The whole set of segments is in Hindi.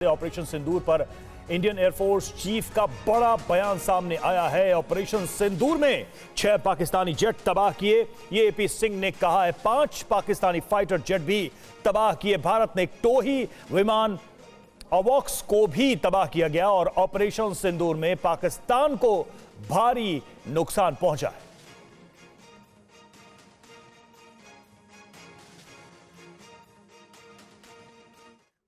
ऑपरेशन सिंदूर पर इंडियन एयरफोर्स चीफ का बड़ा बयान सामने आया है। ऑपरेशन सिंदूर में 6 पाकिस्तानी जेट तबाह किए, ये एपी सिंह ने कहा है। 5 पाकिस्तानी फाइटर जेट भी तबाह किए। भारत ने एक टोही विमान अवॉक्स को भी तबाह किया गया और ऑपरेशन सिंदूर में पाकिस्तान को भारी नुकसान पहुंचा है।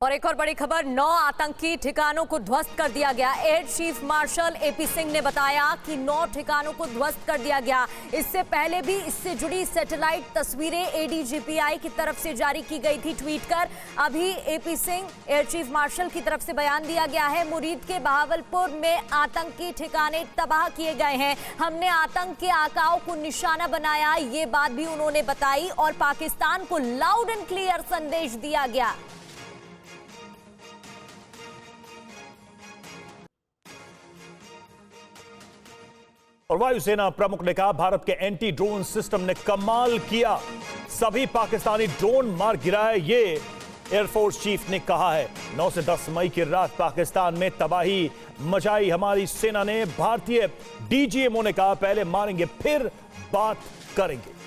और एक और बड़ी खबर, 9 आतंकी ठिकानों को ध्वस्त कर दिया गया। Air chief martial AP Singh ने बताया कि 9 ठिकानों को ध्वस्त कर दिया गया। इससे पहले भी इससे जुड़ी सैटेलाइट तस्वीरें एडीजीपीआई की तरफ से जारी की गई थी ट्वीट कर। अभी AP Singh air chief martial की तरफ से बयान दिया गया है। मुरीद के बहावलपुर में आतंकी ठिकाने तबाह किए गए हैं। हमने आतंक के आकाओं को निशाना बनाया, ये बात भी उन्होंने बताई और पाकिस्तान को लाउड एंड क्लियर संदेश दिया गया। और वायुसेना प्रमुख ने कहा, भारत के एंटी ड्रोन सिस्टम ने कमाल किया, सभी पाकिस्तानी ड्रोन मार गिराए। ये एयरफोर्स चीफ ने कहा है। 9 से 10 मई की रात पाकिस्तान में तबाही मचाई हमारी सेना ने। भारतीय डीजीएमओ ने कहा, पहले मारेंगे फिर बात करेंगे।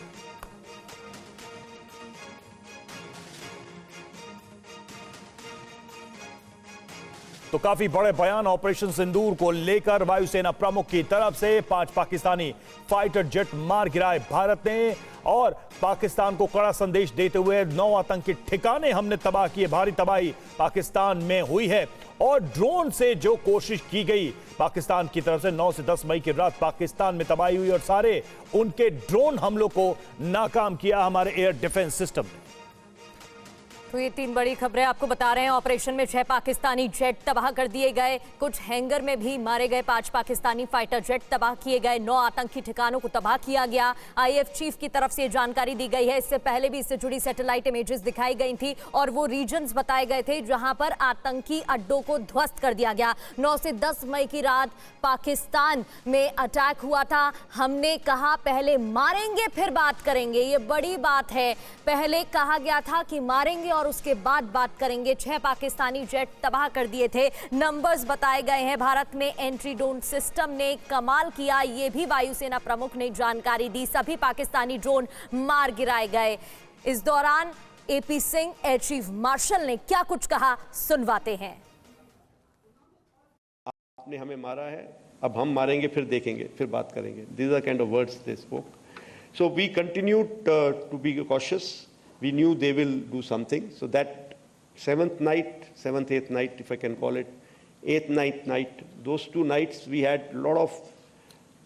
तो काफी बड़े बयान ऑपरेशन सिंदूर को लेकर वायुसेना प्रमुख की तरफ से। 5 पाकिस्तानी फाइटर जेट मार गिराए भारत ने और पाकिस्तान को कड़ा संदेश देते हुए 9 आतंकी ठिकाने हमने तबाह किए। भारी तबाही पाकिस्तान में हुई है और ड्रोन से जो कोशिश की गई पाकिस्तान की तरफ से, 9 से 10 मई की रात पाकिस्तान में तबाही हुई और सारे उनके ड्रोन हमलों को नाकाम किया हमारे एयर डिफेंस सिस्टम ने। तो ये 3 बड़ी खबरें आपको बता रहे हैं। ऑपरेशन में 6 पाकिस्तानी जेट तबाह कर दिए गए, कुछ हैंगर में भी मारे गए। 5 पाकिस्तानी फाइटर जेट तबाह किए गए, 9 आतंकी ठिकानों को तबाह किया गया। आईएफ चीफ की तरफ से जानकारी दी गई है। इससे पहले भी इससे जुड़ी सैटेलाइट इमेजेस दिखाई गई थी और वो रीजन्स बताए गए थे जहां पर आतंकी अड्डों को ध्वस्त कर दिया गया। 9 से 10 मई की रात पाकिस्तान में अटैक हुआ था। हमने कहा पहले मारेंगे फिर बात करेंगे, ये बड़ी बात है। पहले कहा गया था कि मारेंगे और उसके बाद बात करेंगे। 6 पाकिस्तानी जेट तबाह कर दिए थे। नंबर्स बताए गए हैं। भारत में एंटी ड्रोन सिस्टम ने कमाल किया, ये भी वायुसेना प्रमुख ने जानकारी दी। सभी पाकिस्तानी ड्रोन मार गिराए गए। इस दौरान AP Singh air chief marshal ने क्या कुछ कहा, सुनवाते हैं। आपने हमें मारा है, अब हम मारेंगे फिर देखेंगे, फिर बात करेंगे। These are kind of words they spoke. So we continued to be cautious. We knew they will do something. So that 7th night, 7th, 8th night, if I can call it, 8th, 9th night, those 2 nights we had a lot of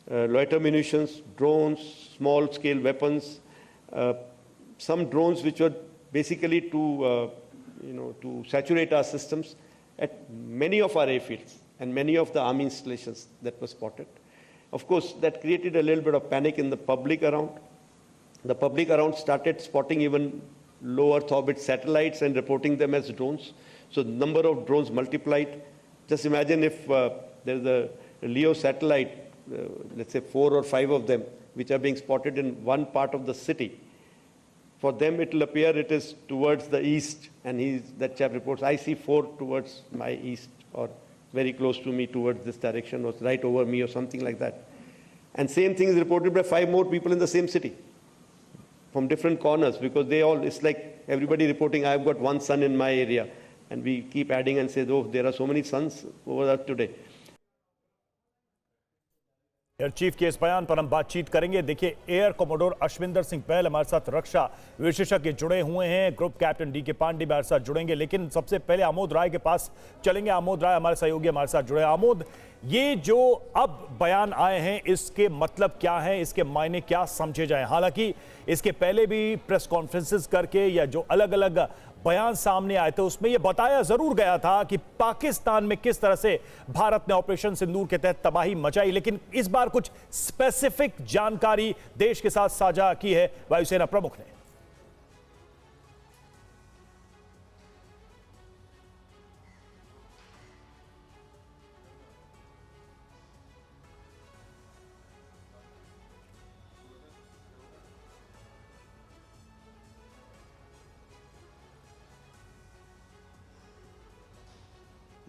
loiter munitions, drones, small scale weapons, some drones which were basically to saturate our systems at many of our airfields and many of the army installations that were spotted. Of course, that created a little bit of panic in the public around. The public around started spotting even low Earth orbit satellites and reporting them as drones. So the number of drones multiplied. Just imagine if there's a LEO satellite, let's say 4 or 5 of them, which are being spotted in one part of the city. For them, it will appear it is towards the east. And that chap reports, I see 4 towards my east, or very close to me towards this direction, or right over me, or something like that. And same thing is reported by 5 more people in the same city, from different corners, because it's like everybody reporting, I've got 1 sun in my area, and we keep adding and say, oh, there are so many suns over there today. Air chief के इस बयान पर हम बातचीत करेंगे। देखिए, एयर कमोडोर अश्विंदर सिंह पहल हमारे साथ रक्षा विशेषज्ञ जुड़े हुए हैं, ग्रुप कैप्टन डी के पांडे हमारे साथ जुड़ेंगे, लेकिन सबसे पहले आमोद राय के पास चलेंगे। आमोद राय हमारे सहयोगी हमारे साथ जुड़े। आमोद, ये जो अब बयान आए हैं, इसके मतलब क्या है, इसके मायने क्या समझे जाए? हालांकि इसके पहले भी प्रेस कॉन्फ्रेंसेस करके या जो अलग अलग बयान सामने आए थे उसमें यह बताया जरूर गया था कि पाकिस्तान में किस तरह से भारत ने ऑपरेशन सिंदूर के तहत तबाही मचाई, लेकिन इस बार कुछ स्पेसिफिक जानकारी देश के साथ साझा की है वायुसेना प्रमुख ने।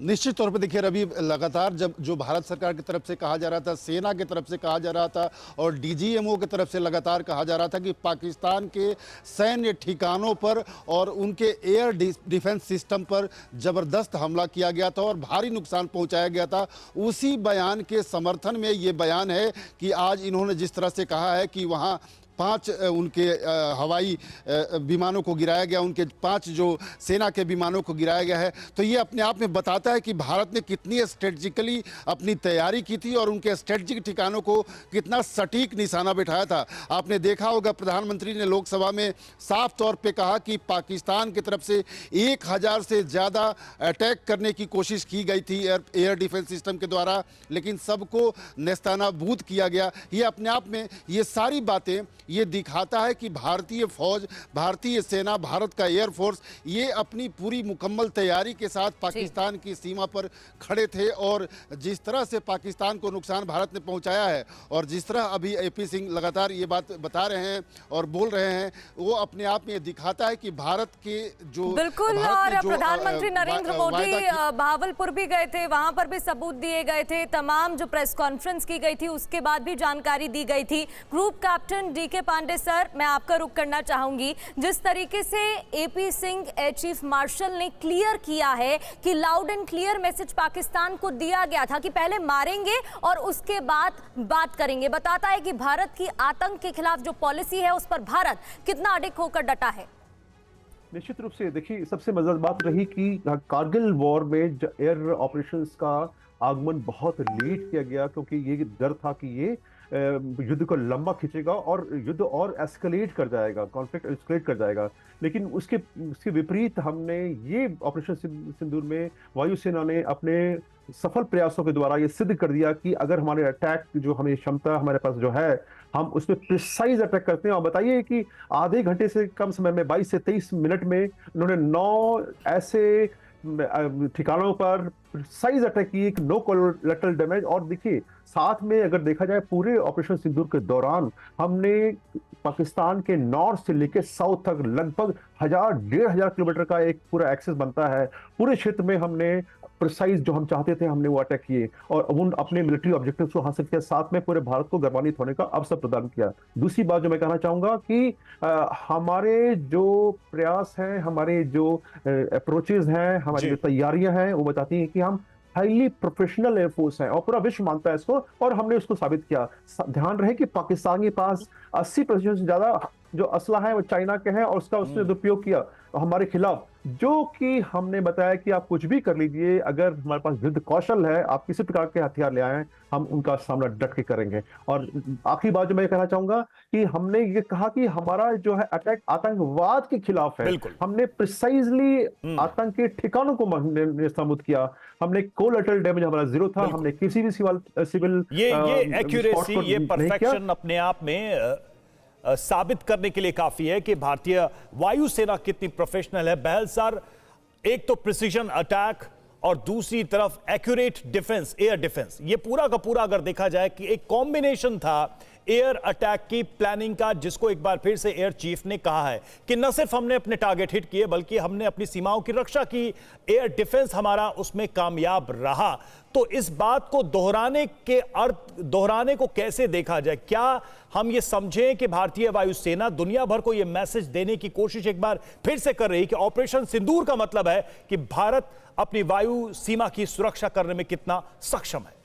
निश्चित तौर पे देखिए रवि, लगातार जब जो भारत सरकार की तरफ से कहा जा रहा था, सेना की तरफ से कहा जा रहा था और डीजीएमओ की तरफ से लगातार कहा जा रहा था कि पाकिस्तान के सैन्य ठिकानों पर और उनके एयर डिफेंस सिस्टम पर ज़बरदस्त हमला किया गया था और भारी नुकसान पहुंचाया गया था, उसी बयान के समर्थन में ये बयान है कि आज इन्होंने जिस तरह से कहा है कि वहाँ 5 उनके हवाई विमानों को गिराया गया, उनके 5 जो सेना के विमानों को गिराया गया है, तो ये अपने आप में बताता है कि भारत ने कितनी स्ट्रेटजिकली अपनी तैयारी की थी और उनके स्ट्रेटजिक ठिकानों को कितना सटीक निशाना बिठाया था। आपने देखा होगा प्रधानमंत्री ने लोकसभा में साफ तौर पे कहा कि पाकिस्तान की तरफ से 1000 से ज़्यादा अटैक करने की कोशिश की गई थी एयर डिफेंस सिस्टम के द्वारा, लेकिन सबको नेस्तनाबूद किया गया। ये अपने आप में ये सारी बातें ये दिखाता है कि भारतीय फौज, भारतीय सेना, भारत का एयरफोर्स ये अपनी पूरी मुकम्मल तैयारी के साथ पाकिस्तान की सीमा पर खड़े थे और जिस तरह से पाकिस्तान को नुकसान भारत ने पहुंचाया है और जिस तरह अभी एपी सिंह लगातार ये बात बता रहे हैं और बोल रहे हैं, वो अपने आप में दिखाता है कि भारत के जो बिल्कुल, और प्रधानमंत्री नरेंद्र मोदी भावलपुर भी गए थे, वहां पर भी सबूत दिए गए थे, तमाम जो प्रेस कॉन्फ्रेंस की गई थी उसके बाद भी जानकारी दी गई थी। Group captain DK Pandey sir, मैं आपका रुख करना चाहूंगी। जिस तरीके से AP Singh air chief marshal ने क्लियर किया है कि loud and clear message Pakistan को दिया गया था कि पहले मारेंगे और उसके बाद बात करेंगे, बताता है कि भारत की आतंक के खिलाफ जो पॉलिसी है उस पर भारत कितना अडिग होकर डटा है। निश्चित रूप से देखिए, सबसे मजेदार बात रही कि कारगिल वॉर में एयर ऑपरेशंस का आगमन बहुत लेट किया गया, क्योंकि ये डर था कि ये युद्ध को लंबा खींचेगा और युद्ध और एस्केलेट कर जाएगा, कॉन्फ्लिक्ट एस्केलेट कर जाएगा। लेकिन उसके विपरीत हमने ये ऑपरेशन सिंदूर में वायुसेना ने अपने सफल प्रयासों के द्वारा ये सिद्ध कर दिया कि अगर हमारे अटैक जो हमें क्षमता हमारे पास जो है, हम उसमें प्रिसाइज अटैक करते हैं। और बताइए कि आधे घंटे से कम समय में 22 से 23 मिनट में उन्होंने 9 ऐसे ठिकानों पर प्रिसाइज अटैक किए, नो कोलैटरल डैमेज। और देखिए, साथ में अगर देखा जाए पूरे ऑपरेशन सिंदूर के दौरान हमने पाकिस्तान के नॉर्थ से लेकर साउथ तक लगभग 1000-1500 किलोमीटर का एक पूरा एक्सेस बनता है। पूरे क्षेत्र में हमने प्रिसाइज जो हम चाहते थे हमने वो अटैक किए और उन अपने मिलिट्री ऑब्जेक्टिव्स को हासिल किया, साथ में पूरे भारत को गर्वान्वित होने का अवसर प्रदान किया। दूसरी बात जो मैं कहना चाहूंगा कि हमारे जो प्रयास हैं, हमारे जो अप्रोचेज हैं, हमारी जो तैयारियां हैं, वो बताती हैं कि हम हाईली प्रोफेशनल एयरफोर्स है और पूरा विश्व मानता है इसको, और हमने उसको साबित किया। ध्यान रहे कि पाकिस्तान के पास 80% से ज्यादा जो असला है वो चाइना के हैं और उसका उसने दुरुपयोग किया हमारे खिलाफ, जो कि हमने बताया कि आप कुछ भी कर लीजिए, अगर हमारे पास युद्ध कौशल है, आप किसी प्रकार के हथियार ले आए, हम उनका सामना डट के करेंगे। और आखिरी बात जो मैं कहना चाहूंगा कि हमने ये कहा कि हमारा जो है अटैक आतंकवाद के खिलाफ है। हमने प्रिसाइजली आतंक के ठिकानों को नष्ट किया। हमने कोलैटरल डैमेज हमारा 0 था। हमने किसी भी सिविल ये एक्यूरेसी, ये परफेक्शन अपने आप में साबित करने के लिए काफी है कि भारतीय वायुसेना कितनी प्रोफेशनल है। बहल सर, एक तो प्रिसीजन अटैक और दूसरी तरफ एक्यूरेट डिफेंस, एयर डिफेंस, ये पूरा का पूरा अगर देखा जाए कि एक कॉम्बिनेशन था एयर अटैक की प्लानिंग का, जिसको एक बार फिर से एयर चीफ ने कहा है कि न सिर्फ हमने अपने टारगेट हिट किए बल्कि हमने अपनी सीमाओं की रक्षा की, एयर डिफेंस हमारा उसमें कामयाब रहा। तो इस बात को दोहराने को कैसे देखा जाए? क्या हम ये समझें कि भारतीय वायुसेना दुनिया भर को ये मैसेज देने की कोशिश एक बार फिर से कर रही है कि ऑपरेशन सिंदूर का मतलब है कि भारत अपनी वायु सीमा की सुरक्षा करने में कितना सक्षम है?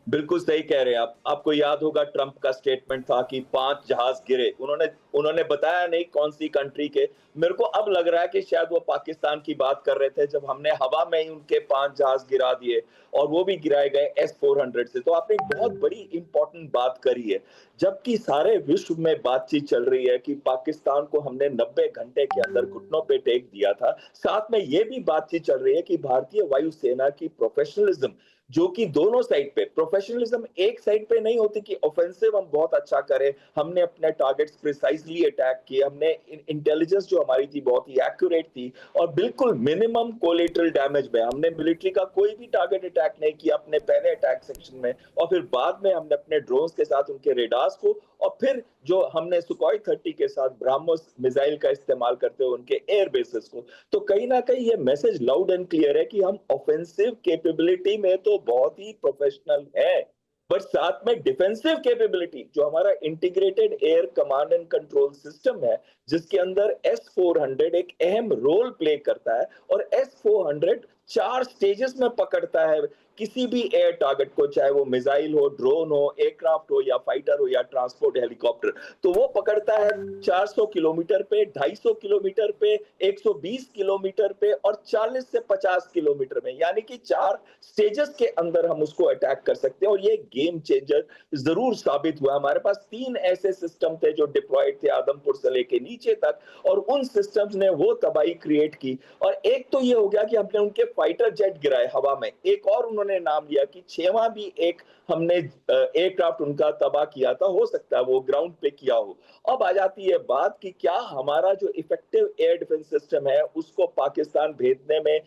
बिल्कुल सही कह रहे हैं आप। आपको याद होगा ट्रंप का स्टेटमेंट था कि 5 जहाज गिरे, उन्होंने बताया नहीं कौन सी कंट्री के। मेरे को अब लग रहा है कि शायद वो पाकिस्तान की बात कर रहे थे जब हमने हवा में ही उनके 5 जहाज गिरा दिए और वो भी गिराए गए S-400 से। तो आपने एक बहुत बड़ी इंपॉर्टेंट बात करी है, जबकि सारे विश्व में बातचीत चल रही है कि पाकिस्तान को हमने 90 घंटे के अंदर घुटनों पे टेक दिया था। साथ में ये भी बातचीत चल रही है कि भारतीय वायुसेना की प्रोफेशनलिज्म, जो कि दोनों साइड पे, प्रोफेशनलिज्म एक साइड पे नहीं होती कि ऑफेंसिव हम बहुत अच्छा करें, हमने अपने टारगेट्स प्रिसाइजली अटैक किए, हमने इंटेलिजेंस जो हमारी थी बहुत ही एक्यूरेट थी और बिल्कुल मिनिमम कोलेटरल डैमेज में हमने मिलिट्री का कोई भी टारगेट अटैक नहीं किया अपने पहले अटैक सेक्शन में, और फिर बाद में हमने अपने ड्रोन्स के साथ उनके रेडार्स आवाज को, और फिर जो हमने सुखोई 30 के साथ ब्रह्मोस मिसाइल का इस्तेमाल करते हुए उनके एयर बेसेस को, तो कहीं ना कहीं ये मैसेज लाउड एंड क्लियर है कि हम ऑफेंसिव कैपेबिलिटी में तो बहुत ही प्रोफेशनल है, बट साथ में डिफेंसिव कैपेबिलिटी जो हमारा integrated air command and control system है, जिसके अंदर S-400 एक अहम रोल प्ले करता है, और S-400 4 स्टेजेस में पकड़ता है किसी भी एयर टारगेट को, चाहे वो मिसाइल हो, ड्रोन हो, एयरक्राफ्ट हो, या फाइटर हो, या ट्रांसपोर्ट हेलीकॉप्टर। तो वो पकड़ता है 400 किलोमीटर पे, 250 किलोमीटर पे, 120 किलोमीटर पे, और 40 से 50 किलोमीटर में, यानी कि 4 स्टेजेस के अंदर हम उसको अटैक कर सकते हैं। और ये गेम चेंजर जरूर साबित हुआ। हमारे पास 3 ऐसे सिस्टम थे जो डिप्लॉयड थे आदमपुर से लेके नीचे तक, और उन सिस्टम्स ने वो तबाही क्रिएट की। और एक तो ये हो गया कि हमने उनके फाइटर जेट गिराए हवा में, एक और उन्होंने नाम लिया कि 6वां भी एक हमने एयरक्राफ्ट उनका तबाह किया था, हो सकता है वो ग्राउंड पे किया हो। अब आ जाती है बात कि क्या हमारा जो इफेक्टिव एयर डिफेंस सिस्टम है उसको पाकिस्तान भेजने में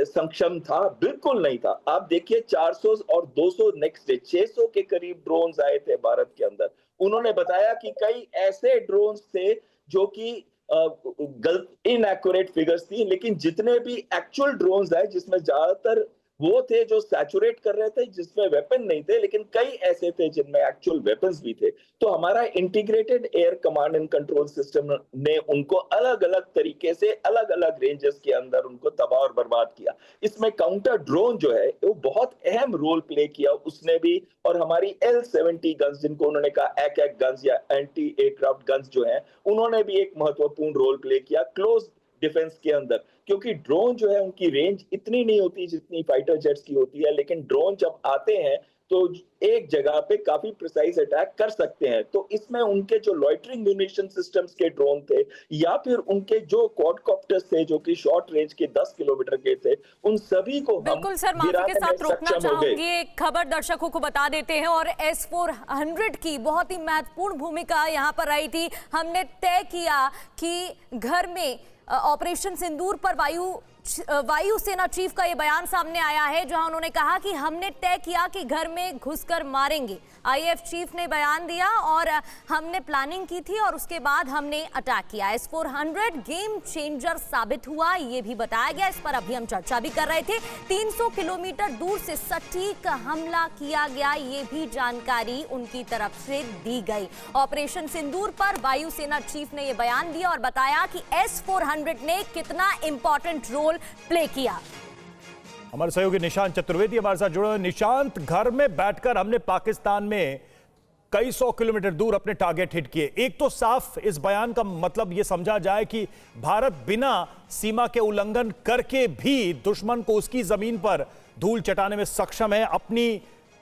सक्षम था? बिल्कुल नहीं था। आप देखिए 400 और 200 नेक्स्ट डे 600 के करीब ड्रोन्स आए थे भारत के अंदर। उन्होंने बताया कि कई ऐसे ड्रोन्स थे जो कि गलत इनएक्यूरेट फिगर्स थी, लेकिन जितने भी एक्चुअल ड्रोन्स आए जिसमें ज्यादातर वो थे जो सैचुरेट कर रहे थे, जिसमें वेपन नहीं थे, लेकिन कई ऐसे थे जिनमें एक्चुअल वेपन्स भी थे। तो हमारा integrated air command and control system ने उनको अलग अलग तरीके से अलग अलग रेंजेस के अंदर उनको तबाह और बर्बाद किया। इसमें काउंटर ड्रोन जो है वो बहुत अहम रोल प्ले किया उसने भी, और हमारी L-70 गन्स, जिनको उन्होंने कहा एक गन्स या एंटी एयरक्राफ्ट गन्स जो है, उन्होंने भी एक महत्वपूर्ण रोल प्ले किया क्लोज डिफेंस के अंदर। क्योंकि ड्रोन जो है उनकी रेंज इतनी नहीं होती जितनी फाइटर जेट्स की होती है, लेकिन ड्रोन जब आते हैं तो एक जगह पे काफी प्रिसाइज अटैक कर सकते हैं। तो इसमें उनके जो लॉइटरिंग म्यूनिशन सिस्टम्स के ड्रोन थे, या फिर उनके जो क्वाडकॉप्टर्स थे जो कि शॉर्ट रेंज के 10 किलोमीटर के थे, उन सभी को बिल्कुल सर, माफी के साथ रोकना चाहूंगी, एक खबर दर्शकों को बता देते हैं। और S-400 की बहुत ही महत्वपूर्ण भूमिका यहाँ पर रही थी। हमने तय किया कि घर में ऑपरेशन सिंदूर पर वायुसेना चीफ का ये बयान सामने आया है, जहां उन्होंने कहा कि हमने तय किया कि घर में घुसकर मारेंगे। आईएएफ चीफ ने बयान दिया और हमने प्लानिंग की थी और उसके बाद हमने अटैक किया। S-400 गेम चेंजर साबित हुआ, ये भी बताया गया। इस पर अभी हम चर्चा भी कर रहे थे। 300 किलोमीटर दूर से सटीक हमला किया गया, ये भी जानकारी उनकी तरफ से दी गई। ऑपरेशन सिंदूर पर वायुसेना चीफ ने यह बयान दिया और बताया कि S-400 ने कितना इंपॉर्टेंट रोल प्ले किया। हमारे सहयोगी निशांत चतुर्वेदी हमारे साथ जुड़े हुए। निशांत, घर में बैठकर हमने पाकिस्तान में कई 100 किलोमीटर दूर अपने टारगेट हिट किए। एक तो साफ इस बयान का मतलब यह समझा जाए कि भारत बिना सीमा के उल्लंघन करके भी दुश्मन को उसकी जमीन पर धूल चटाने में सक्षम है, अपनी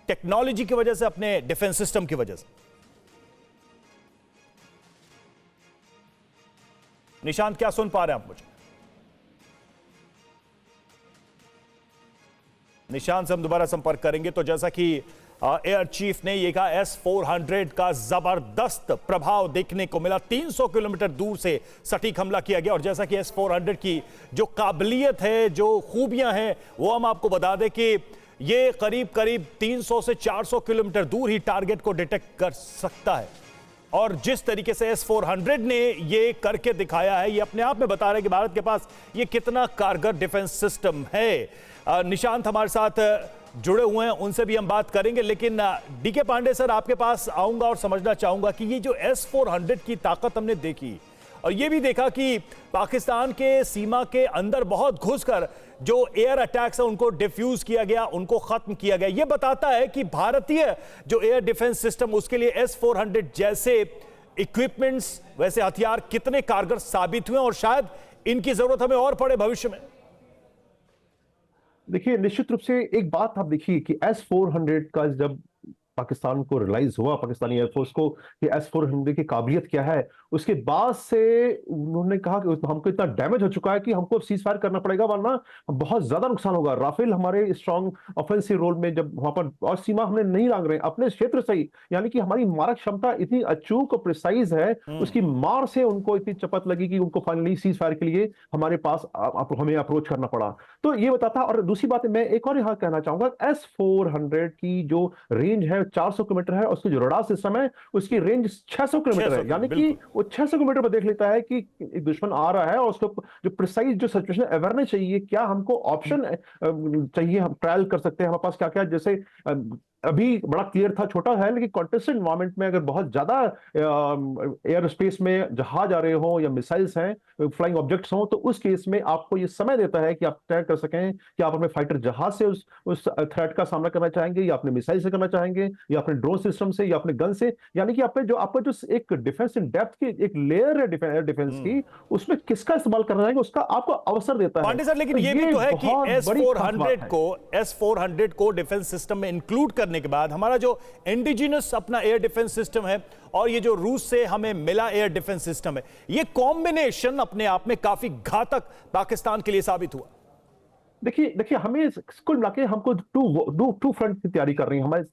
टेक्नोलॉजी की वजह से, अपने डिफेंस सिस्टम की वजह से। निशांत, क्या सुन पा रहे हैं आप मुझे? निशांत से हम दोबारा संपर्क करेंगे। तो जैसा कि एयर चीफ ने यह कहा, S-400 का जबरदस्त प्रभाव देखने को मिला। 300 किलोमीटर दूर से सटीक हमला किया गया। और जैसा कि S-400 की जो काबिलियत है, जो खूबियां हैं, वो हम आपको बता दें कि ये करीब करीब 300 से 400 किलोमीटर दूर ही टारगेट को डिटेक्ट कर सकता है। और जिस तरीके से S-400 ने ये करके दिखाया है, ये अपने आप में बता रहे हैं कि भारत के पास ये कितना कारगर डिफेंस सिस्टम है। निशांत हमारे साथ जुड़े हुए हैं, उनसे भी हम बात करेंगे, लेकिन डीके पांडे सर, आपके पास आऊंगा और समझना चाहूंगा कि ये जो S-400 की ताकत हमने देखी और ये भी देखा कि पाकिस्तान के सीमा के अंदर बहुत घुसकर जो एयर अटैक्स है उनको डिफ्यूज किया गया, उनको खत्म किया गया। ये बताता है कि भारतीय जो एयर डिफेंस सिस्टम, उसके लिए S-400 जैसे इक्विपमेंट्स, वैसे हथियार कितने कारगर साबित हुए और शायद इनकी जरूरत हमें और पड़े भविष्य में। देखिए, निश्चित रूप से एक बात आप देखिए कि S-400 का जब पाकिस्तान को रियलाइज हुआ, पाकिस्तानी एयरफोर्स को, कि S-400 की काबिलियत क्या है, उसके बाद से उन्होंने कहा कि हमको इतना डैमेज हो चुका है कि हमको सीज फायर करना पड़ेगा, वरना बहुत ज्यादा नुकसान होगा। राफेल हमारे स्ट्रॉन्ग ऑफेंसिव रोल में जब वहां पर, और सीमा हमने नहीं लांग रहे अपने क्षेत्र से ही, यानी कि हमारी मारक क्षमता इतनी अचूक और प्रिसाइज है, उसकी मार से उनको इतनी चपत लगी कि उनको फाइनली सीज फायर के लिए हमारे पास हमें अप्रोच करना पड़ा। तो ये बताता। और दूसरी बात मैं एक और यहाँ कहना चाहूंगा, S-400 की जो रेंज है 400 किलोमीटर है, उसकी जो रडार सिस्टम है उसकी रेंज 600 किलोमीटर है, यानी कि वो 600 किलोमीटर पर देख लेता है कि एक दुश्मन आ रहा है और उसको जो प्रिसाइज जो सिचुएशन अवेयरनेस चाहिए, क्या हमको ऑप्शन चाहिए, हम ट्रायल कर सकते हैं, हमारे पास क्या क्या, जैसे अभी बड़ा क्लियर था, छोटा है लेकिन कॉन्टेस्टेड एनवायरमेंट में अगर बहुत ज्यादा एयर स्पेस में जहाज आ रहे हो या मिसाइल्स हैं, फ्लाइंग ऑब्जेक्ट्स हो, तो उस केस में आपको ये समय देता है कि आप तय कर सकें कि आप अपने फाइटर जहाज से उस थ्रेट का सामना करना चाहेंगे, या अपने मिसाइल से करना चाहेंगे, या अपने ड्रोन सिस्टम से, या अपने गन से, यानी कि आपका जो एक डिफेंस इन डेप्थ की एक लेयर है डिफेंस की, उसमें किसका इस्तेमाल करना चाहेंगे उसका आपको अवसर देता है। पांडे सर, लेकिन ये भी तो है कि S-400 को डिफेंस सिस्टम में इंक्लूड करने के बाद हमारा जो इंडिजिनस अपना एयर डिफेंस सिस्टम है और ये जो रूस से हमें मिला एयर डिफेंस सिस्टम है, ये कॉम्बिनेशन अपने आप में काफी घातक पाकिस्तान के लिए साबित हुआ। देखिए हमें कुल मिला के हमको टू फ्रंट की तैयारी कर रही है, हमारे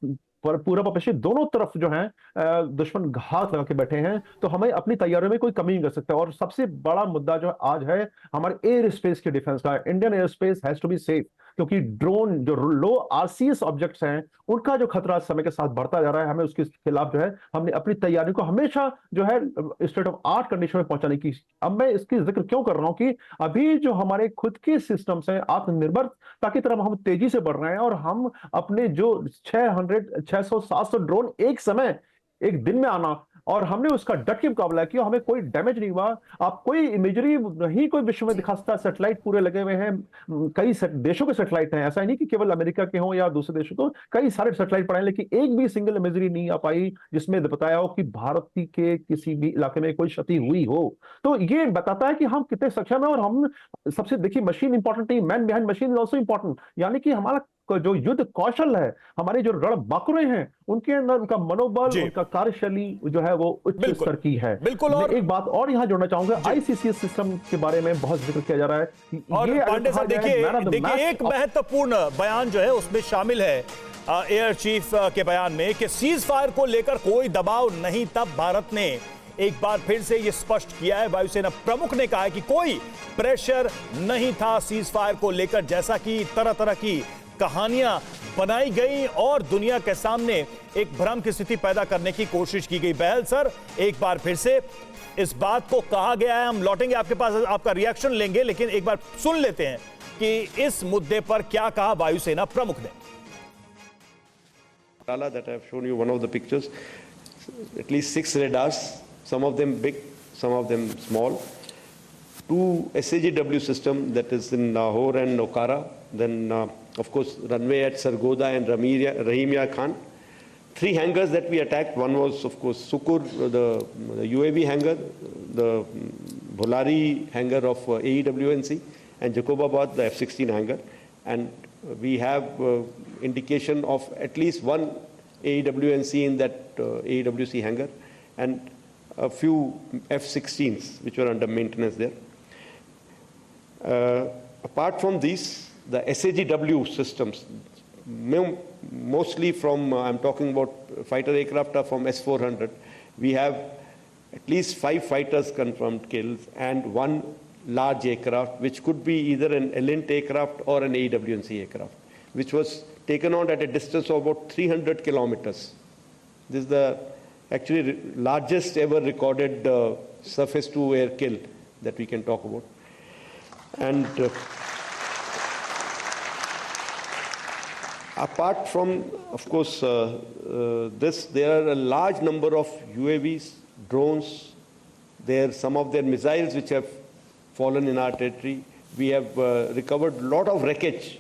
पूरा पश्चिम दोनों तरफ जो है दुश्मन घात लगा के बैठे हैं, तो हमें अपनी तैयारियों में कोई कमी नहीं कर सकता। और सबसे बड़ा मुद्दा जो आज है हमारे एयर स्पेस के डिफेंस का, Indian air space has to be safe, क्योंकि ड्रोन जो लो आरसीएस ऑब्जेक्ट्स हैं उनका जो खतरा समय के साथ बढ़ता जा रहा है, हमें उसके खिलाफ जो है हमने अपनी तैयारी को हमेशा जो है स्टेट ऑफ आर्ट कंडीशन में पहुंचाने की। अब मैं इसकी जिक्र क्यों कर रहा हूं कि अभी जो हमारे खुद के सिस्टम्स हैं आत्मनिर्भरता की तरफ हम तेजी से बढ़ रहे हैं, और हम अपने जो 600-700 ड्रोन एक समय एक दिन में आना, और हमने उसका डट के मुकाबला किया, हमें कोई डैमेज नहीं हुआ। आप कोई इमेजरी नहीं कोई विश्व में दिखा सकता, सैटेलाइट पूरे लगे हुए हैं, कई देशों के सैटेलाइट हैं, ऐसा नहीं कि केवल अमेरिका के हों या दूसरे देशों को, कई सारे सैटेलाइट पड़े हैं, लेकिन एक भी सिंगल इमेजरी नहीं आ पाई जिसमें बताया हो कि भारत के किसी भी इलाके में कोई क्षति हुई हो। तो ये बताता है कि हम कितने सक्षम है। और हम सबसे देखिए, मशीन इंपॉर्टेंट नहीं, man behind machine is also important, यानी कि हमारा जो युद्ध कौशल है, हमारे जो रणबांकुरे हैं, उनके अंदर उनका मनोबल, उनका कार्यशैली जो है वो उच्च स्तर की है। बिल्कुल। और एक बात और यहां जोड़ना चाहूंगा, आईसीसीएस सिस्टम के बारे में बहुत जिक्र किया जा रहा है। और पांडे साहब देखिए एक महत्वपूर्ण बयान जो है उसमें शामिल है एयर चीफ के बयान में कि सीज फायर को लेकर कोई दबाव नहीं। तब भारत ने एक बार फिर से यह स्पष्ट किया है, वायुसेना प्रमुख ने कहा है कि कोई प्रेशर नहीं था सीज फायर को लेकर, जैसा कि तरह तरह की कहानियां बनाई गई और दुनिया के सामने एक भ्रम की स्थिति पैदा करने की कोशिश की गई। बहल सर, एक बार फिर से इस बात को कहा गया है, हम लौटेंगे आपके पास, आपका रिएक्शन लेंगे, लेकिन एक बार सुन लेते हैं कि इस मुद्दे पर क्या कहा वायुसेना प्रमुख ने। That I have shown you one of the pictures, at least 6 radars, some of them big, some of them small, 2 SAGW system that is in Lahore and Okara, then of course runway at Sargodha and Rahimia Khan, 3 hangars that we attacked. One was of course Sukur, the UAV hangar, the Bholari hangar of AEWNC, and Jacobabad, the F-16 hangar. And we have indication of at least 1 AEWNC in that AEWC hangar, and a few F-16s which were under maintenance there. Apart from these, the SAGW systems, mostly from, I'm talking about fighter aircraft are from S-400. We have at least 5 fighters confirmed kills and 1 large aircraft, which could be either an Elint aircraft or an AEWNC aircraft, which was taken on at a distance of about 300 kilometers. This is the actually largest ever recorded surface-to-air kill that we can talk about. And apart from, of course, this, there are a large number of UAVs, drones, there are some of their missiles which have fallen in our territory. We have recovered a lot of wreckage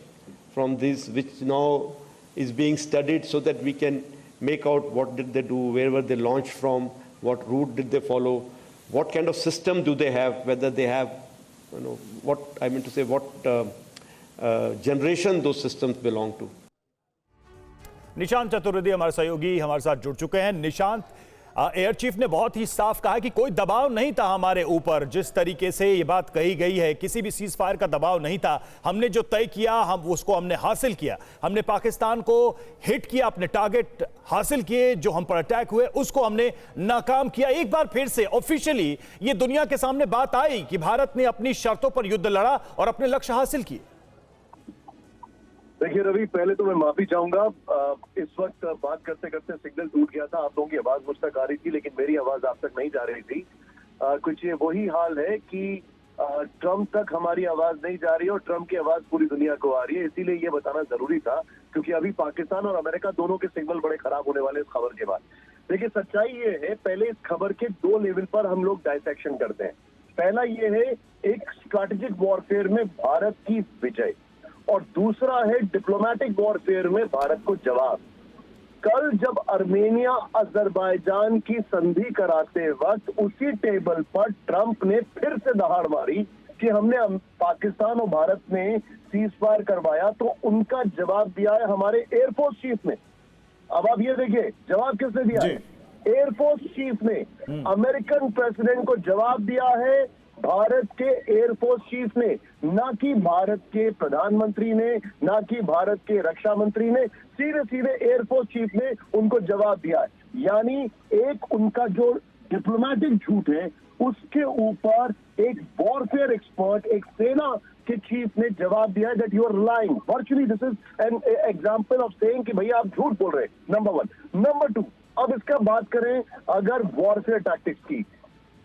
from this, which now is being studied so that we can make out what did they do, where were they launched from, what route did they follow, what kind of system do they have, whether they have, you know, what I mean to say, what generation those systems belong to. Nishant Chaturvedi हमारे सहयोगी हमारे साथ जुड़ चुके हैं। निशांत, एयर चीफ ने बहुत ही साफ कहा कि कोई दबाव नहीं था हमारे ऊपर, जिस तरीके से ये बात कही गई है, किसी भी सीज फायर का दबाव नहीं था। हमने जो तय किया हमने हासिल किया, हमने पाकिस्तान को हिट किया, अपने टारगेट हासिल किए, जो हम पर अटैक हुए उसको हमने नाकाम किया। एक बार फिर से ऑफिशियली ये दुनिया के सामने बात आई कि भारत ने अपनी शर्तों पर युद्ध लड़ा और अपने लक्ष्य हासिल किए। देखिए रवि, पहले तो मैं माफी चाहूंगा, इस वक्त बात करते करते सिग्नल टूट गया था। आप लोगों की आवाज मुझ तक आ रही थी लेकिन मेरी आवाज आप तक नहीं जा रही थी। कुछ ये वही हाल है कि ट्रंप तक हमारी आवाज नहीं जा रही है और ट्रंप की आवाज पूरी दुनिया को आ रही है, इसीलिए ये बताना जरूरी था, क्योंकि अभी पाकिस्तान और अमेरिका दोनों के सिग्नल बड़े खराब होने वाले इस खबर के बाद। देखिए सच्चाई ये है, पहले इस खबर के दो लेवल पर हम लोग डायसेक्शन करते हैं। पहला ये है एक स्ट्रैटेजिक वॉरफेयर में भारत की विजय, और दूसरा है डिप्लोमेटिक वॉरफेयर में भारत को जवाब। कल जब अर्मेनिया अजरबैजान की संधि कराते वक्त उसी टेबल पर ट्रंप ने फिर से दहाड़ मारी कि हमने पाकिस्तान और भारत ने सीज फायर करवाया, तो उनका जवाब दिया है हमारे एयरफोर्स चीफ ने। अब आप ये देखिए जवाब किसने दिया है? एयरफोर्स चीफ ने। अमेरिकन प्रेसिडेंट को जवाब दिया है भारत के एयरफोर्स चीफ ने, ना कि भारत के प्रधानमंत्री ने, ना कि भारत के रक्षा मंत्री ने, सीधे सीधे एयरफोर्स चीफ ने उनको जवाब दिया है। यानी एक उनका जो डिप्लोमेटिक झूठ है उसके ऊपर एक वॉरफेयर एक्सपर्ट, एक सेना के चीफ ने जवाब दिया है that you are lying. Virtually this is an example of saying कि भैया आप झूठ बोल रहे हैं, नंबर वन। नंबर टू, अब इसका बात करें अगर वॉरफेयर टैक्टिक्स की,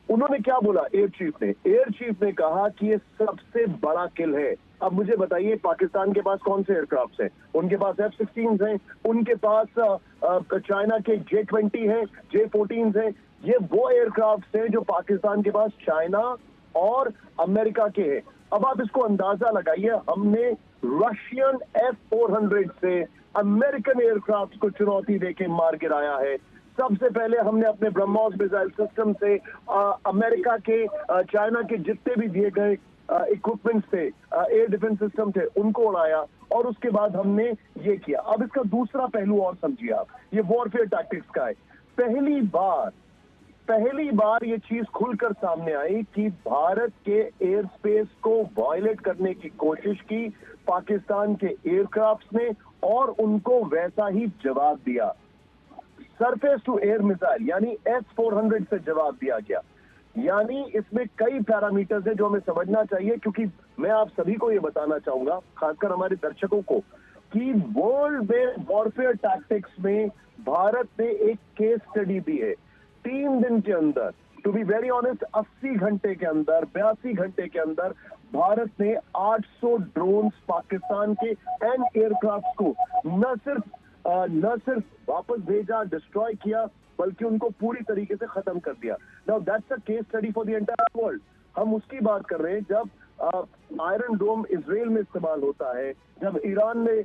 उन्होंने क्या बोला एयर चीफ ने? एयर चीफ ने कहा कि ये सबसे बड़ा किल है। अब मुझे बताइए पाकिस्तान के पास कौन से एयरक्राफ्ट हैं? उनके पास F-16 हैं, उनके पास चाइना के J-20 हैं, J-14 हैं। ये वो एयरक्राफ्ट हैं जो पाकिस्तान के पास चाइना और अमेरिका के हैं। अब आप इसको अंदाजा लगाइए, हमने रशियन F-400 से अमेरिकन एयरक्राफ्ट को चुनौती देके मार गिराया है। सबसे पहले हमने अपने ब्रह्मोस मिसाइल सिस्टम से अमेरिका के चाइना के जितने भी दिए गए इक्विपमेंट्स थे, एयर डिफेंस सिस्टम थे, उनको उड़ाया, और उसके बाद हमने ये किया। अब इसका दूसरा पहलू और समझिए आप, ये वॉरफेयर टैक्टिक्स का है। पहली बार ये चीज खुलकर सामने आई कि भारत के एयर स्पेस को वायलेट करने की कोशिश की पाकिस्तान के एयरक्राफ्ट ने, और उनको वैसा ही जवाब दिया। सरफेस टू एयर मिसाइल यानी S-400 से जवाब दिया गया। यानी इसमें कई पैरामीटर्स हैं जो हमें समझना चाहिए, क्योंकि मैं आप सभी को ये बताना चाहूंगा, खासकर हमारे दर्शकों को, कि वर्ल्ड में वॉरफेयर टैक्टिक्स में भारत ने एक केस स्टडी दी है। 3 दिन के अंदर, टू बी वेरी ऑनेस्ट, 80 घंटे के अंदर, 82 घंटे के अंदर भारत ने 800 ड्रोन्स पाकिस्तान के एंड एयरक्राफ्ट को न सिर्फ वापस भेजा, डिस्ट्रॉय किया, बल्कि उनको पूरी तरीके से खत्म कर दिया। Now that's a case study for the entire world. हम उसकी बात कर रहे हैं जब आयरन डोम इजराइल में इस्तेमाल होता है, जब ईरान में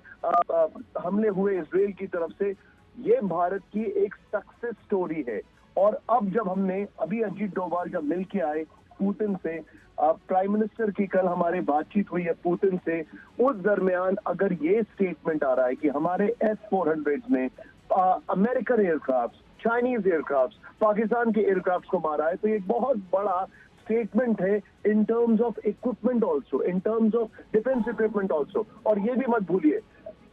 हमले हुए इजराइल की तरफ से, ये भारत की एक सक्सेस स्टोरी है। और अब जब हमने अभी अजीत डोभाल जब मिल के आए पुतिन से, प्राइम मिनिस्टर की कल हमारे बातचीत हुई है पुतिन से, उस दरमियान अगर ये स्टेटमेंट आ रहा है कि हमारे S-400 ने American aircraft, Chinese aircraft, Pakistan के एयरक्राफ्ट को मारा है, तो ये एक बहुत बड़ा स्टेटमेंट है in terms of equipment also, in terms of defence equipment also. और ये भी मत भूलिए,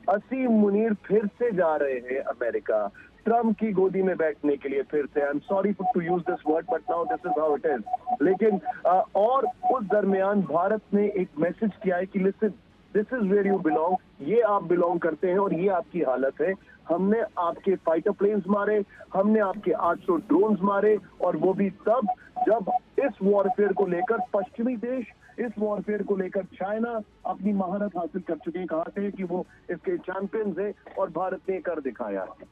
असीम मुनीर फिर से जा रहे हैं अमेरिका, ट्रम्प की गोदी में बैठने के लिए फिर से। I am sorry to use this word but now this is how it is. लेकिन और उस दरमियान भारत ने एक मैसेज किया है कि listen, this is where you belong, ये आप बिलोंग करते हैं और ये आपकी हालत है। हमने आपके फाइटर प्लेन्स मारे, हमने आपके 800 ड्रोन्स मारे, और वो भी तब जब इस वॉरफेयर को लेकर पश्चिमी देश, इस वॉरफेयर को लेकर चाइना अपनी महारत हासिल कर चुके हैं। कहते हैं कि वो इसके चैंपियंस हैं, और भारत ने कर दिखाया है।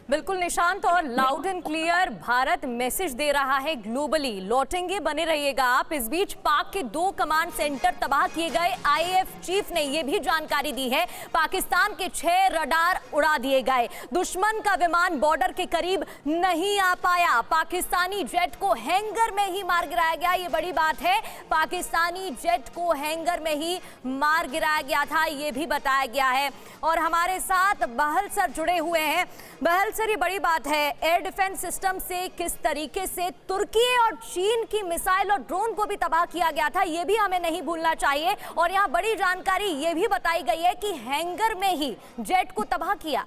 बिल्कुल निशांत, और loud and clear Bharat message दे रहा है ग्लोबली, लौटेंगे, बने रहिएगा आप। इस बीच पाक के 2 कमांड सेंटर तबाह किए गए। IAF चीफ ने यह भी जानकारी दी है, पाकिस्तान के 6 रडार उड़ा दिए गए। दुश्मन का विमान बॉर्डर के करीब नहीं आ पाया, पाकिस्तानी जेट को हैंगर में ही मार गिराया गया। ये बड़ी बात है, पाकिस्तानी जेट को हैंगर में ही मार गिराया गया था, ये भी बताया गया है। और हमारे साथ बहल सर जुड़े हुए हैं। बहल सर, ये बड़ी बात है, एयर डिफेंस सिस्टम से किस तरीके से तुर्की और चीन की मिसाइल और ड्रोन को भी तबाह किया गया था, ये भी हमें नहीं भूलना चाहिए। और यहाँ बड़ी जानकारी ये भी बताई गई है कि हैंगर में ही जेट को तबाह किया।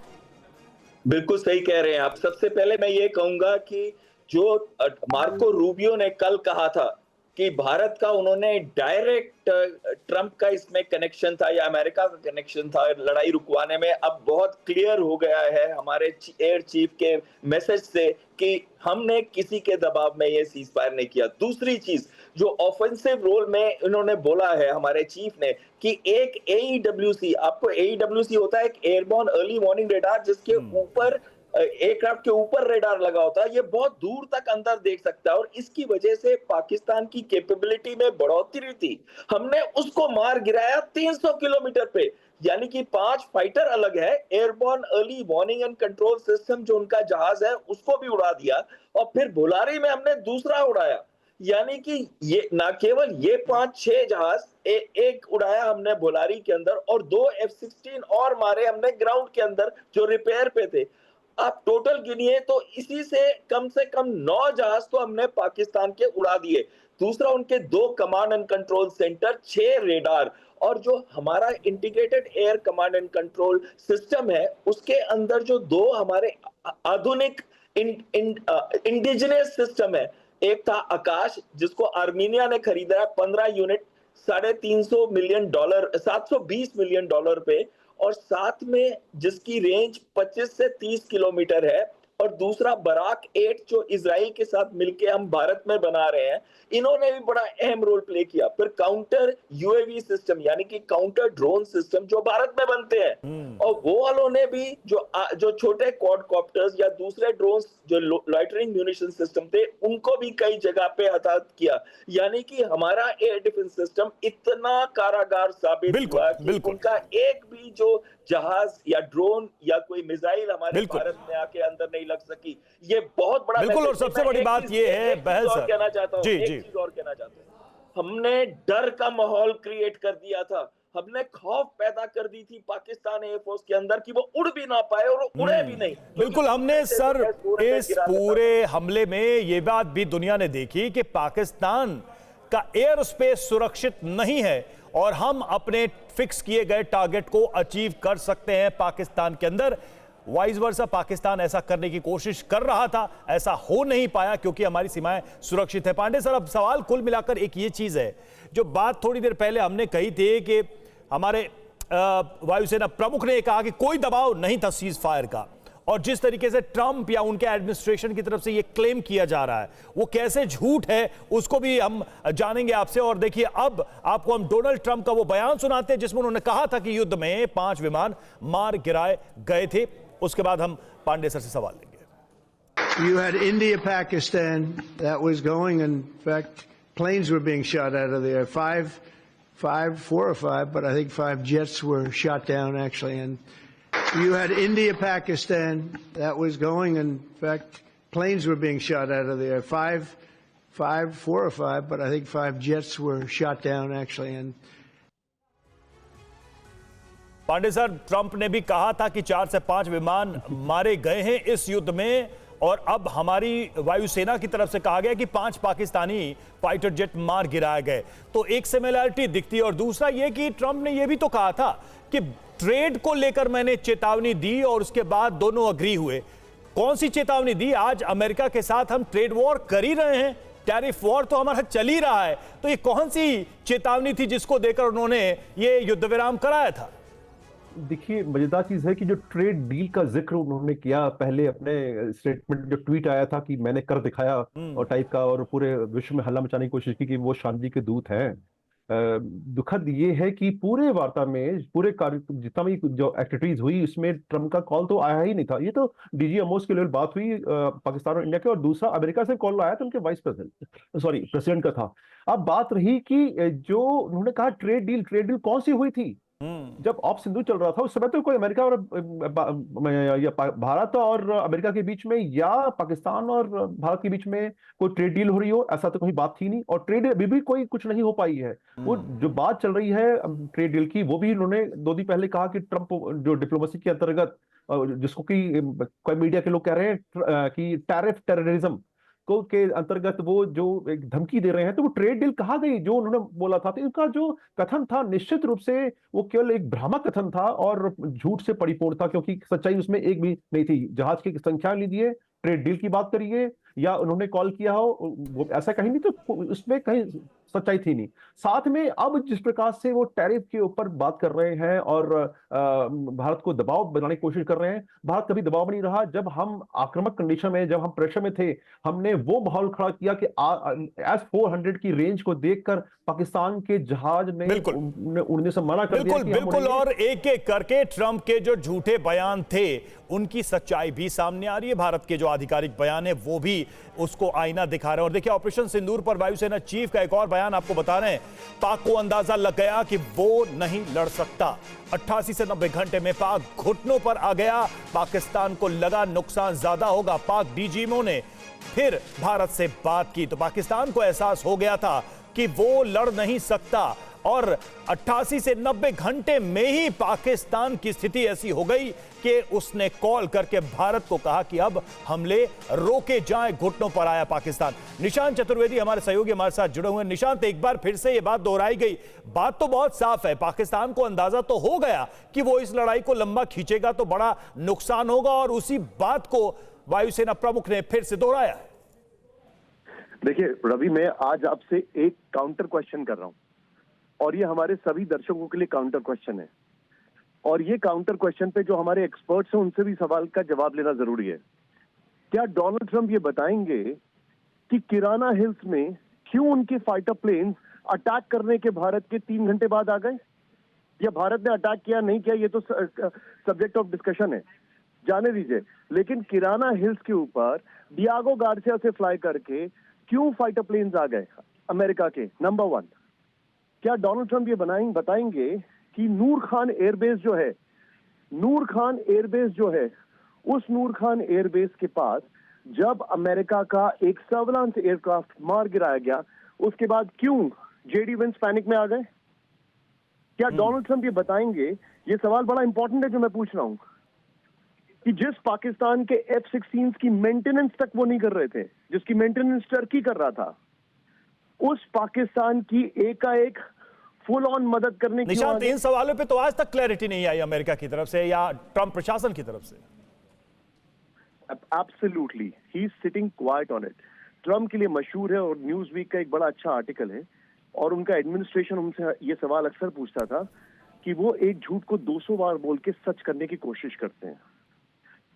बिल्कुल सही कह रहे हैं आप। सबसे पहले मैं ये कहूंगा कि जो मार्को रूबियो ने कल कहा था कि भारत का उन्होंने डायरेक्ट ट्रंप का इसमें कनेक्शन था या अमेरिका का कनेक्शन था लड़ाई रुकवाने में, अब बहुत क्लियर हो गया है हमारे एयर चीफ के मैसेज से कि हमने किसी के दबाव में ये सीज फायर नहीं किया। दूसरी चीज जो ऑफेंसिव रोल में इन्होंने बोला है हमारे चीफ ने कि एक AEWC, आपको AEWC होता है एक एयरबॉर्न अर्ली वार्निंग रेडार, जिसके ऊपर एयरक्राफ्ट के ऊपर रेडार लगा होता है, ये बहुत दूर तक अंदर देख सकता है और इसकी वजह से पाकिस्तान की कैपेबिलिटी में बढ़ोतरी थी। हमने उसको मार गिराया 300 किलोमीटर पे, यानी कि 5 फाइटर अलग है, airborne early warning and control system जो उनका जहाज है उसको भी उड़ा दिया और फिर भुलारी में हमने दूसरा उड़ाया। यानी कि ये ना केवल ये 5-6 जहाज एक उड़ाया हमने भुलारी के अंदर और 2 F-16 और मारे हमने ग्राउंड के अंदर जो रिपेयर पे थे। आप टोटल गिनिए तो इसी से कम 9 जहाज तो हमने पाकिस्तान के उड़ा दिए। दूसरा उनके 2 command and control centre, 6 radar और जो हमारा integrated air command and control system है उसके अंदर जो 2 हमारे आधुनिक इंडिजिनस सिस्टम है। एक था आकाश जिसको आर्मीनिया ने खरीदा है 15 यूनिट $350 मिलियन, $720 मिलियन पे, और साथ में जिसकी रेंज 25 से 30 किलोमीटर है, और दूसरा बराक 8 जो इजराइल के साथ मिलके हम भारत में बना रहे हैं, इन्होंने भी बड़ा अहम रोल प्ले किया। फिर काउंटर UAV सिस्टम यानी कि काउंटर ड्रोन सिस्टम जो भारत में बनते हैं, और वो वालों ने भी जो छोटे क्वाडकॉप्टर्स या दूसरे ड्रोन जो लॉइटरिंग म्यूनिशन सिस्टम थे उनको भी कई जगह पे हताहत किया। यानी कि हमारा एयर डिफेंस सिस्टम इतना कारागार साबित हुआ कि उनका एक भी जो जहाज या ड्रोन या कोई मिसाइल हमारे भारत में आके अंदर नहीं लग सकी। ये बहुत बड़ा बिल्कुल, और सबसे बड़ी बात ये है बहल सर, कहना चाहता हूँ एक चीज और कहना चाहता हूँ, हमने डर का माहौल क्रिएट कर दिया था, हमने खौफ पैदा कर दी थी पाकिस्तान एयरफोर्स के अंदर कि वो उड़ भी ना पाए और उड़े भी नहीं। बिल्कुल, हमने सर इस पूरे हमले में ये बात भी दुनिया ने देखी कि पाकिस्तान का एयर स्पेस सुरक्षित नहीं है और हम अपने फिक्स किए गए टारगेट को अचीव कर सकते हैं पाकिस्तान के अंदर। वाइस वर्सा पाकिस्तान ऐसा करने की कोशिश कर रहा था, ऐसा हो नहीं पाया क्योंकि हमारी सीमाएं सुरक्षित है। पांडे सर, अब सवाल कुल मिलाकर एक ये चीज है, जो बात थोड़ी देर पहले हमने कही थी कि हमारे वायुसेना प्रमुख ने कहा कि कोई दबाव नहीं था सीज फायर का, और जिस तरीके से ट्रंप या उनके एडमिनिस्ट्रेशन की तरफ से ये क्लेम किया जा रहा है वो कैसे झूठ है उसको भी हम जानेंगे आपसे। और देखिए, अब आपको हम डोनाल्ड ट्रंप का वो बयान सुनाते हैं जिसमें उन्होंने कहा था कि युद्ध में 5 विमान मार गिराए गए थे। उसके बाद हम पांडे सर से सवाल लेंगे। You had India, Pakistan that was going. In fact, planes were being shot out of there. 4 or 5, but I think 5 jets were shot down actually. And you had India, Pakistan that was going. In fact, planes were being shot out of there. 4 or 5, but I think 5 jets were shot down actually. And Pandey sir, Trump ने भी कहा था कि 4 से 5 विमान मारे गए हैं इस युद्ध में, और अब हमारी वायुसेना की तरफ से कहा गया कि 5 पाकिस्तानी फाइटर जेट मार गिराए गए। तो एक सिमिलरिटी दिखती है, और दूसरा यह कि ट्रंप ने यह भी तो कहा था कि ट्रेड को लेकर मैंने चेतावनी दी और उसके बाद दोनों अग्री हुए। कौन सी चेतावनी दी? आज अमेरिका के साथ हम ट्रेड वॉर कर ही रहे हैं, टैरिफ वॉर तो हमारा चल ही रहा है, तो ये कौन सी चेतावनी थी जिसको देकर उन्होंने ये युद्ध विराम कराया था? देखिए, मजेदार चीज है कि जो ट्रेड डील का जिक्र उन्होंने किया पहले अपने स्टेटमेंट, जो ट्वीट आया था कि मैंने कर दिखाया और टाइप का, और पूरे विश्व में हल्ला मचाने की कोशिश की कि वो शांति के दूत हैं। दुखद ये है कि पूरे वार्ता में, पूरे कार्य जितना भी जो एक्टिविटीज हुई उसमें ट्रम्प का कॉल तो आया ही नहीं था। ये तो DG एमओस के लेवल बात हुई पाकिस्तान और इंडिया के, और दूसरा अमेरिका से कॉल आया था उनके प्रेसिडेंट का था। अब बात रही कि जो उन्होंने कहा ट्रेड डील कौन सी हुई थी? जब ऑप सिंधु चल रहा था उस समय तो कोई अमेरिका और भारत और अमेरिका के बीच में या पाकिस्तान और भारत के बीच में कोई ट्रेड डील हो रही हो, ऐसा तो कोई बात थी नहीं, और ट्रेड अभी भी कोई कुछ नहीं हो पाई है। वो जो बात चल रही है ट्रेड डील की, वो भी उन्होंने 2 दिन पहले कहा कि ट्रंप जो डिप्लोमेसी के अंतर्गत, जिसको कि कोई मीडिया के लोग कह रहे हैं कि टैरिफ टेररिज्म को के अंतर्गत वो जो एक धमकी दे रहे हैं, तो वो ट्रेड डील कहा गई जो उन्होंने बोला था। तो इनका जो कथन था निश्चित रूप से वो केवल एक भ्रामक कथन था और झूठ से परिपूर्ण था, क्योंकि सच्चाई उसमें एक भी नहीं थी। जहाज की संख्या लीजिए, ट्रेड डील की बात करिए, या उन्होंने कॉल किया हो, वो ऐसा कहीं नहीं, तो उसमें कहीं सच्चाई थी नहीं। साथ में अब जिस प्रकार से वो टैरिफ के ऊपर बात कर रहे हैं और भारत को दबाव बनाने की कोशिश कर रहे हैं, भारत कभी दबाव में नहीं रहा। जब हम आक्रामक कंडीशन में, जब हम प्रेशर में थे, हमने वो माहौल खड़ा किया कि S-400 की रेंज को देखकर पाकिस्तान के जहाज ने उड़ने से मना कर दिया। बिल्कुल। और एक एक करके ट्रंप के जो झूठे बयान थे उनकी सच्चाई भी सामने आ रही है। भारत के जो आधिकारिक बयान है वो भी उसको आईना दिखा रहे हैं। और देखिए, ऑपरेशन सिंदूर पर वायुसेना चीफ का एक और बयान आपको बता रहे हैं। पाक को अंदाजा लग गया कि वो नहीं लड़ सकता। 88 से 90 घंटे में पाक घुटनों पर आ गया। पाकिस्तान को लगा नुकसान ज्यादा होगा। पाक डीजीएमओ ने फिर भारत से बात की तो पाकिस्तान को एहसास हो गया था कि वो लड़ नहीं सकता। और 88 से 90 घंटे में ही पाकिस्तान की स्थिति ऐसी हो गई कि उसने कॉल करके भारत को कहा कि अब हमले रोके जाएं। घुटनों पर आया पाकिस्तान। निशांत चतुर्वेदी हमारे सहयोगी हमारे साथ जुड़े हुए हैं। निशांत, एक बार फिर से यह बात दोहराई गई। बात तो बहुत साफ है, पाकिस्तान को अंदाजा तो हो गया कि वो इस लड़ाई को लंबा खींचेगा तो बड़ा नुकसान होगा, और उसी बात को वायुसेना प्रमुख ने फिर से दोहराया। देखिए रवि, मैं आज आपसे एक काउंटर क्वेश्चन कर रहा हूं, और ये हमारे सभी दर्शकों के लिए काउंटर क्वेश्चन है। और ये काउंटर क्वेश्चन पे जो हमारे एक्सपर्ट्स हैं उनसे भी सवाल का जवाब लेना जरूरी है। क्या डोनाल्ड ट्रंप ये बताएंगे कि किराना हिल्स में क्यों उनके फाइटर प्लेन्स अटैक करने के भारत के 3 घंटे बाद आ गए? या भारत ने अटैक किया नहीं किया, ये तो सब्जेक्ट ऑफ डिस्कशन है, जाने दीजिए। लेकिन किराना हिल्स के ऊपर डियागो गार्सिया से फ्लाई करके क्यों फाइटर प्लेन्स आ गए अमेरिका के? नंबर 1, क्या डोनाल्ड ट्रंप ये बताएंगे कि नूर खान एयरबेस जो है, उस नूर खान एयरबेस के पास जब अमेरिका का एक सर्विलांस एयरक्राफ्ट मार गिराया गया, उसके बाद क्यों जेडी वेंस पैनिक में आ गए? क्या डोनाल्ड ट्रंप ये बताएंगे, ये सवाल बड़ा इंपॉर्टेंट है जो मैं पूछ रहा हूं, कि जिस पाकिस्तान के F-16 की मेंटेनेंस तक वो नहीं कर रहे थे, जिसकी मेंटेनेंस टर्की कर रहा था, उस पाकिस्तान की एकाएक फुल ऑन मदद करने की। निशांत, इन सवालों पे तो आज तक क्लैरिटी नहीं आई अमेरिका की तरफ से या ट्रंप प्रशासन की तरफ से। Absolutely, he is sitting quite on it. Trump के लिए मशहूर है, और न्यूज वीक का एक बड़ा अच्छा आर्टिकल है, और उनका एडमिनिस्ट्रेशन उनसे ये सवाल अक्सर पूछता था कि वो एक झूठ को 200 बार बोल के सच करने की कोशिश करते हैं,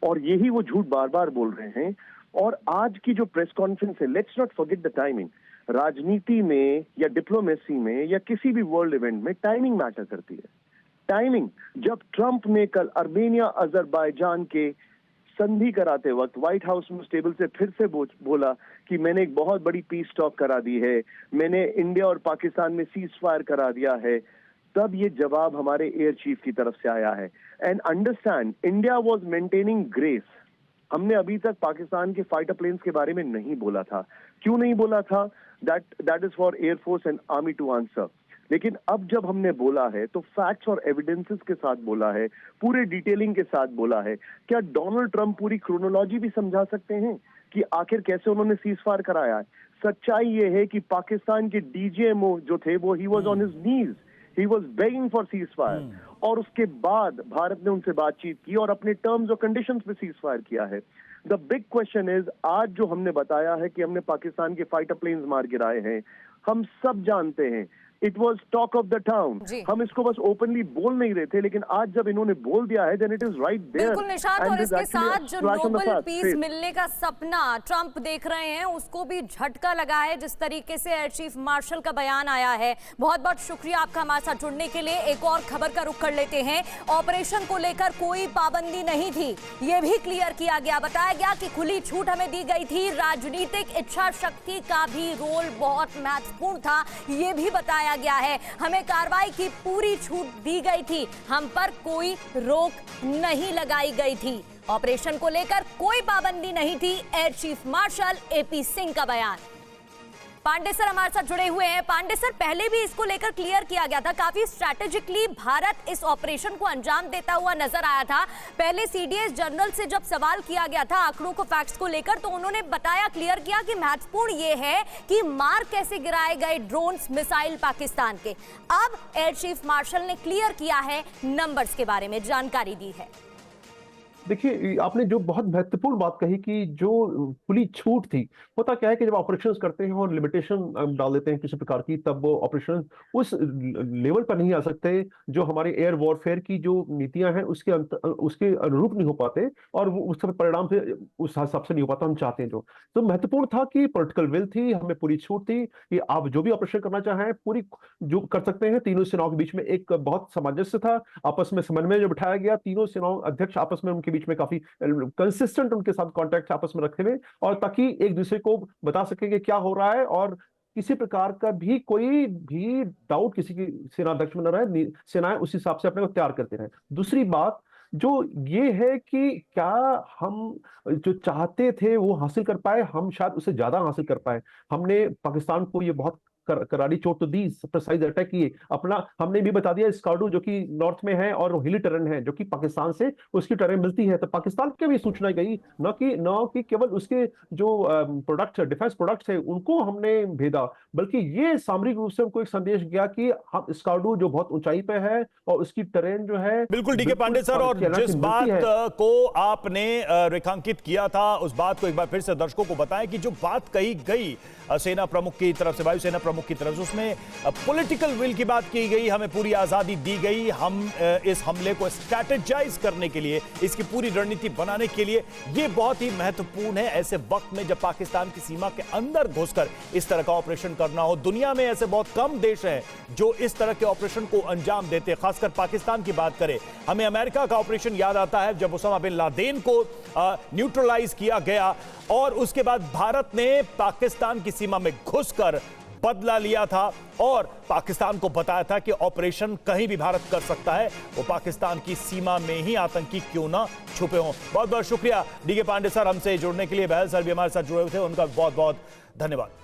और यही वो झूठ बार बार बोल रहे हैं। और आज की जो प्रेस कॉन्फ्रेंस है, let's not forget the timing. राजनीति में या डिप्लोमेसी में या किसी भी वर्ल्ड इवेंट में टाइमिंग मैटर करती है। टाइमिंग, जब ट्रंप ने कल अर्मेनिया अजरबैजान के संधि कराते वक्त व्हाइट हाउस में टेबल से फिर से बोला कि मैंने एक बहुत बड़ी पीस टॉक करा दी है, मैंने इंडिया और पाकिस्तान में सीज फायर करा दिया है, तब ये जवाब हमारे एयर चीफ की तरफ से आया है। And understand, India was maintaining grace. हमने अभी तक पाकिस्तान के फाइटर प्लेन्स के बारे में नहीं बोला था। क्यों नहीं बोला था? That is for air force and army to answer. लेकिन अब जब हमने बोला है तो फैक्ट्स और एविडेंसेस के साथ बोला है, पूरे डिटेलिंग के साथ बोला है। क्या डोनाल्ड ट्रंप पूरी क्रोनोलॉजी भी समझा सकते हैं कि आखिर कैसे उन्होंने सीज फायर कराया है? सच्चाई ये है कि पाकिस्तान के डीजीएमओ जो थे वो he was on his knees, he was begging for cease fire, और उसके बाद भारत ने उनसे बातचीत की और अपने टर्म्स और कंडीशंस पे सीज फायर किया है। द बिग क्वेश्चन इज, आज जो हमने बताया है कि हमने पाकिस्तान के फाइटर प्लेन्स मार गिराए हैं, हम सब जानते हैं, it was talk of the town. हम इसको बस ओपनली बोल नहीं रहे थे, लेकिन आज जब इन्होंने बोल दिया है, then it is right there. बिल्कुल निशांत, और इसके साथ जो नोबेल पीस मिलने का सपना ट्रंप देख रहे हैं, उसको भी झटका लगा है जिस तरीके से एयर चीफ मार्शल का बयान आया है। बहुत बहुत शुक्रिया आपका हमारे साथ जुड़ने के लिए। एक और खबर का रुख कर लेते हैं। ऑपरेशन को लेकर कोई पाबंदी नहीं थी, यह भी क्लियर किया गया। बताया गया कि खुली छूट हमें दी गई थी, राजनीतिक इच्छा शक्ति का भी रोल बहुत महत्वपूर्ण था, यह भी बताया गया है। हमें कार्रवाई की पूरी छूट दी गई थी, हम पर कोई रोक नहीं लगाई गई थी। ऑपरेशन को लेकर कोई पाबंदी नहीं थी, air chief martial AP Singh का बयान। पांडे सर हमारे साथ जुड़े हुए हैं। पांडे सर, पहले भी इसको लेकर क्लियर किया गया था, काफी स्ट्रैटेजिकली भारत इस ऑपरेशन को अंजाम देता हुआ नजर आया था। पहले सीडीएस जनरल से जब सवाल किया गया था आंकड़ों को, फैक्ट्स को लेकर, तो उन्होंने बताया, क्लियर किया कि महत्वपूर्ण ये है कि मार कैसे गिराए गए ड्रोन्स, मिसाइल पाकिस्तान के। अब एयर चीफ मार्शल ने क्लियर किया है, नंबर्स के बारे में जानकारी दी है। देखिए, आपने जो बहुत महत्वपूर्ण बात कही कि जो खुली छूट थी, होता क्या है कि जब ऑपरेशंस करते हैं और लिमिटेशन डाल देते हैं किसी प्रकार की, तब वो ऑपरेशन उस लेवल पर नहीं आ सकते जो हमारे एयर वॉरफेयर की जो नीतियां हैं उसके अनुरूप नहीं हो पाते, और वो उसके परिणाम से उस हिसाब से नहीं हो पाता हम चाहते हैं जो। तो महत्वपूर्ण था कि पॉलिटिकल विल थी, हमें पूरी छूट थी कि आप जो भी ऑपरेशन करना चाहें पूरी जो कर सकते हैं। तीनों सेनाओं के बीच में एक बहुत सामंजस्य था, आपस में समन्वय जो बिठाया गया, तीनों सेनाओं अध्यक्ष आपस में उनके बीच में काफी कंसिस्टेंट उनके साथ कॉन्टैक्ट आपस में रखे हुए, और ताकि एक दूसरे को बता सके कि क्या हो रहा है और किसी प्रकार का भी कोई भी डाउट किसी की सेनाध्यक्ष में न रहे, सेनाएं उस हिसाब से अपने को तैयार करते रहे। दूसरी बात जो ये है कि क्या हम जो चाहते थे वो हासिल कर पाए, हम शायद उससे ज्यादा हासिल कर पाए। हमने पाकिस्तान को ये बहुत करारी चोट तो दी, प्रिसाइज अटैक किए अपना, हमने भी बता दिया स्कार्डू जो कि नॉर्थ में है और हिली टेरेन है जो कि पाकिस्तान से उसकी टेरेन मिलती है, तो पाकिस्तान के भी सूचना गई, न कि केवल उसके जो प्रोडक्ट डिफेंस प्रोडक्ट्स है उनको हमने भेजा, बल्कि ये सामरिक रूप से हमको एक संदेश गया कि हम स्कार्डू जो बहुत ऊंचाई पे है और उसकी टेरेन जो है बिल्कुल डीके पांडे सर, और जिस बात को आपने रेखांकित किया था उस बात को एक बार फिर से दर्शकों को बताएं कि जो बात कही गई सेना प्रमुख की तरफ से, वायुसेना प्रमुख की तरफ से, उसमें पॉलिटिकल विल की बात की गई, हमें पूरी आजादी दी गई, हम इस हमले को स्ट्रैटेजाइज करने के लिए, इसकी पूरी रणनीति बनाने के लिए, ये बहुत ही महत्वपूर्ण है ऐसे वक्त में जब पाकिस्तान की सीमा के अंदर घुसकर इस तरह का ऑपरेशन करना हो। दुनिया में ऐसे बहुत कम देश हैं जो इस तरह के ऑपरेशन को अंजाम देते हैं, खासकर पाकिस्तान की बात करें। हमें अमेरिका का ऑपरेशन याद आता है जब ओसामा बिन लादेन को न्यूट्रलाइज किया गया और उसके बाद भारत ने पाकिस्तान की सीमा में घुसकर बदला लिया था और पाकिस्तान को बताया था कि ऑपरेशन कहीं भी भारत कर सकता है, वो पाकिस्तान की सीमा में ही आतंकी क्यों ना छुपे हों। बहुत बहुत शुक्रिया डीके पांडे सर हमसे जुड़ने के लिए। बहल सर भी हमारे साथ जुड़े हुए थे, उनका बहुत बहुत धन्यवाद।